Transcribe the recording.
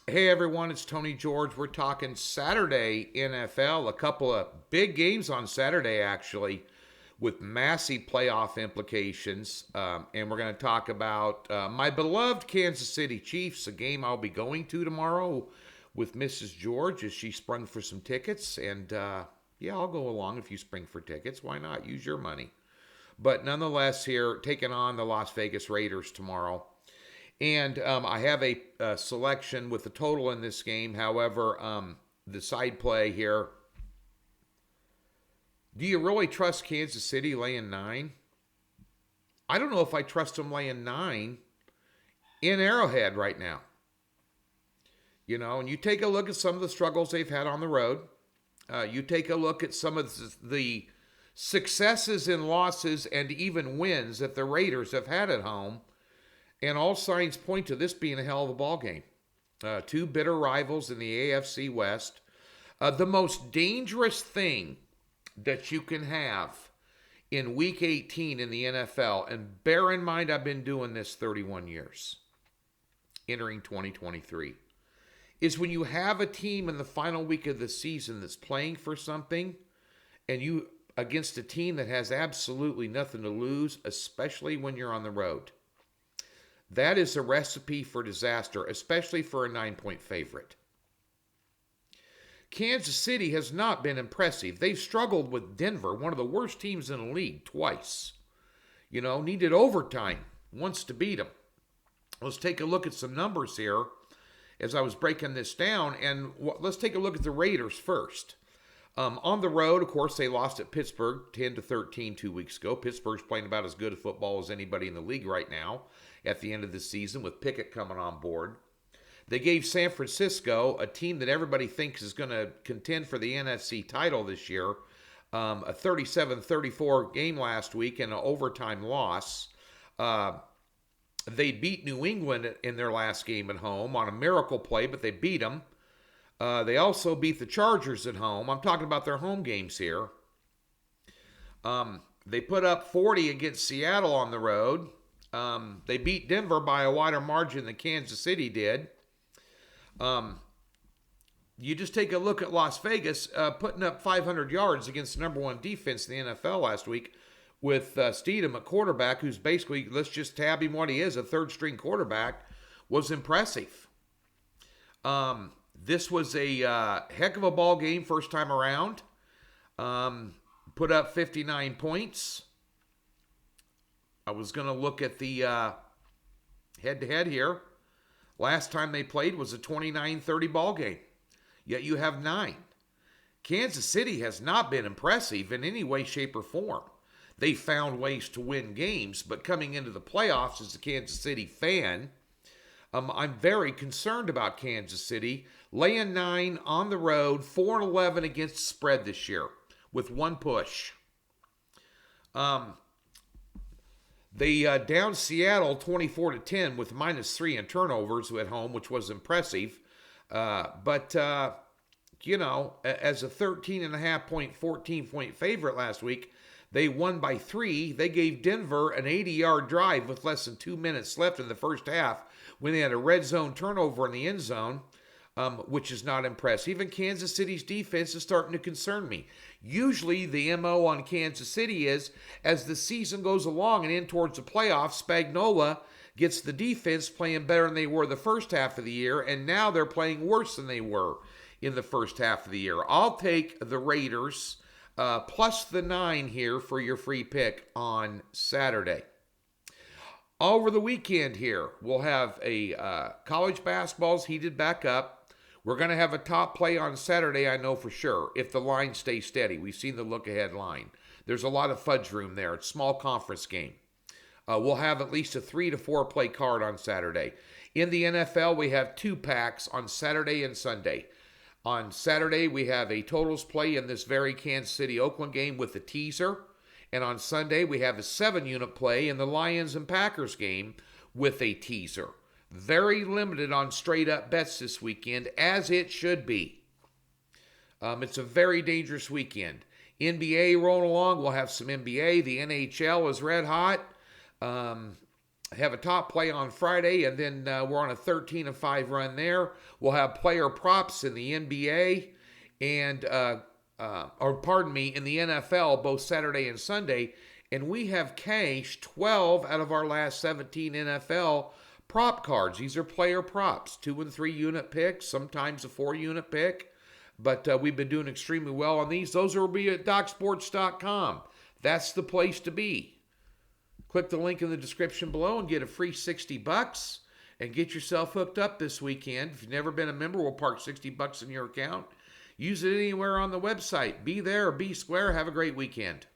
Hey everyone, it's Tony George. We're talking Saturday NFL. A couple of big games on Saturday, actually, with massive playoff implications. And we're going to talk about my beloved Kansas City Chiefs, a game I'll be going to tomorrow with Mrs. George as she sprung for some tickets. And yeah, I'll go along if you spring for tickets. Why not? Use your money. But nonetheless, here, taking on the Las Vegas Raiders tomorrow. And I have a selection with the total in this game. However, the side play here. Do you really trust Kansas City laying 9? I don't know if I trust them laying 9 in Arrowhead right now. You know, and you take a look at some of the struggles they've had on the road. You take a look at some of the successes and losses and even wins that the Raiders have had at home. And all signs point to this being a hell of a ball game. Two bitter rivals in the AFC West. The most dangerous thing that you can have in Week 18 in the NFL, and bear in mind I've been doing this 31 years, entering 2023, is when you have a team in the final week of the season that's playing for something, and you against a team that has absolutely nothing to lose, especially when you're on the road. That is a recipe for disaster, especially for a 9-point favorite. Kansas City has not been impressive. They've struggled with Denver, one of the worst teams in the league, twice. You know, needed overtime once to beat them. Let's take a look at some numbers here as I was breaking this down, and let's take a look at the Raiders first. On the road, of course, they lost at Pittsburgh 10-13 2 weeks ago. Pittsburgh's playing about as good a football as anybody in the league right now at the end of the season with Pickett coming on board. They gave San Francisco, a team that everybody thinks is going to contend for the NFC title this year, a 37-34 game last week and an overtime loss. They beat New England in their last game at home on a miracle play, but they beat them. They also beat the Chargers at home. I'm talking about their home games here. They put up 40 against Seattle on the road. They beat Denver by a wider margin than Kansas City did. You just take a look at Las Vegas putting up 500 yards against the number one defense in the NFL last week with Steedham, a quarterback who's basically, let's just tab him what he is, a third-string quarterback, was impressive. This was a heck of a ball game first time around. Put up 59 points. I was going to look at the head-to-head here. Last time they played was a 29-30 ball game. Yet you have 9. Kansas City has not been impressive in any way, shape, or form. They found ways to win games, but coming into the playoffs as a Kansas City fan, I'm very concerned about Kansas City laying 9 on the road, 4-11 against the spread this year with one push. They downed Seattle 24-10 with -3 in turnovers at home, which was impressive. But you know, as a 13.5-point, 14-point favorite last week, they won by 3. They gave Denver an 80-yard drive with less than 2 minutes left in the first half when they had a red zone turnover in the end zone, which is not impressive. Even Kansas City's defense is starting to concern me. Usually the MO on Kansas City is, as the season goes along and in towards the playoffs, Spagnuolo gets the defense playing better than they were the first half of the year, and now they're playing worse than they were in the first half of the year. I'll take the Raiders plus the 9 here for your free pick on Saturday. Over the weekend here, we'll have a college basketball's heated back up. We're going to have a top play on Saturday, I know for sure, if the line stays steady. We've seen the look-ahead line. There's a lot of fudge room there. It's a small conference game. We'll have at least a 3 to 4 play card on Saturday. In the NFL, we have 2 packs on Saturday and Sunday. On Saturday, we have a totals play in this very Kansas City-Oakland game with a teaser. And on Sunday, we have a 7-unit play in the Lions and Packers game with a teaser. Very limited on straight-up bets this weekend, as it should be. It's a very dangerous weekend. NBA rolling along. We'll have some NBA. The NHL is red hot. have a top play on Friday, and then we're on a 13-5 run there. We'll have player props in the NBA and, in the NFL, both Saturday and Sunday. And we have cashed 12 out of our last 17 NFL prop cards. These are player props, 2 and 3 unit picks, sometimes a 4 unit pick. But we've been doing extremely well on these. Those will be at DocSports.com. That's the place to be. Click the link in the description below and get a free $60 and get yourself hooked up this weekend. If you've never been a member, we'll park $60 in your account. Use it anywhere on the website. Be there or be square. Have a great weekend.